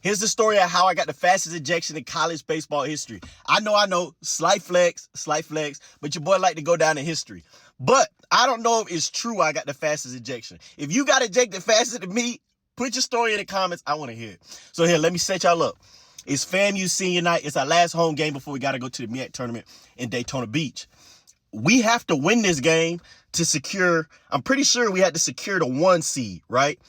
Here's the story of how I got the fastest ejection in college baseball history. I know, slight flex, but your boy like to go down in history. But I don't know if it's true I got the fastest ejection. If you got ejected faster than me, put your story in the comments. I want to hear it. So here, let me set y'all up. It's FAMU senior night. It's our last home game before we got to go to the MEAC tournament in Daytona Beach. We have to win this game to secure, I'm pretty sure we had to secure the 1 seed, right?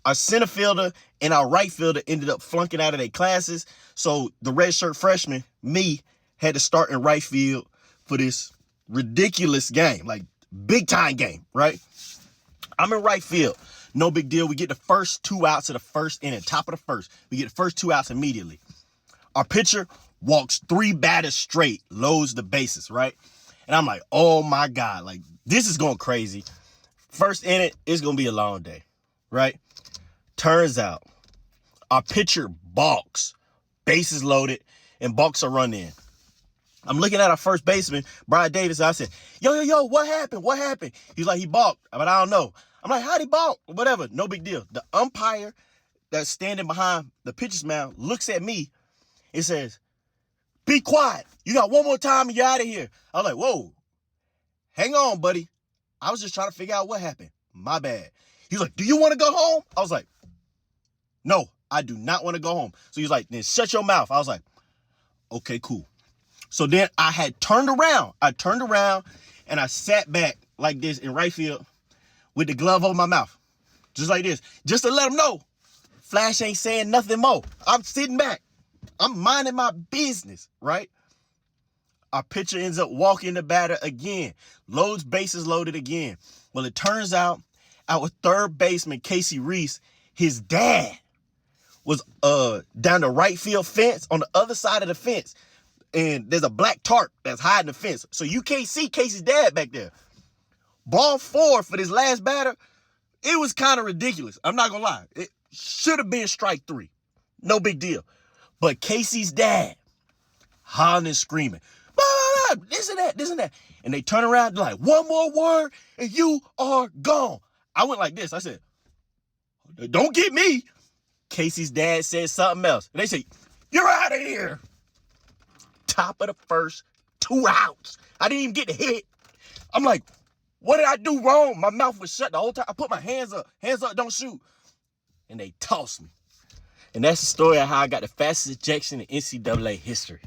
Our center fielder and our right fielder ended up flunking out of their classes. So the redshirt freshman, me, had to start in right field for this ridiculous game, like big time game, right? I'm in right field. No big deal. We get the first 2 outs of the first inning, top of the first. We get the first 2 outs immediately. Our pitcher walks 3 batters straight, loads the bases, right? And I'm like, oh my God, like this is going crazy. First inning, it's going to be a long day, right? Turns out our pitcher balks, bases loaded, and balks a run in. I'm looking at our first baseman, Brian Davis. I said, yo, what happened? He's like, he balked, but I don't know. I'm like, how'd he balk? Whatever, no big deal. The umpire that's standing behind the pitcher's mound looks at me and says, be quiet. You got 1 more time and you're out of here. I was like, whoa, hang on, buddy. I was just trying to figure out what happened. My bad. He's like, do you want to go home? I was like, no, I do not want to go home. So he's like, then shut your mouth. I was like, okay, cool. So then I had turned around. And I sat back like this in right field with the glove over my mouth. Just like this. Just to let him know, Flash ain't saying nothing more. I'm sitting back. I'm minding my business, right? Our pitcher ends up walking the batter again. Loads bases loaded again. Well, it turns out our third baseman, Casey Reese, his dad was down the right field fence on the other side of the fence. And there's a black tarp that's hiding the fence. So you can't see Casey's dad back there. Ball 4 for this last batter, it was kind of ridiculous. I'm not going to lie. It should have been strike 3. No big deal. But Casey's dad, hollering and screaming, this and that. And they turn around, they're like, 1 more word and you are gone. I went like this. I said, don't get me. Casey's dad said something else. And they say, you're out of here. Top of the first, 2 outs. I didn't even get the hit. I'm like, what did I do wrong? My mouth was shut the whole time. I put my hands up, don't shoot. And they tossed me. And that's the story of how I got the fastest ejection in NCAA history.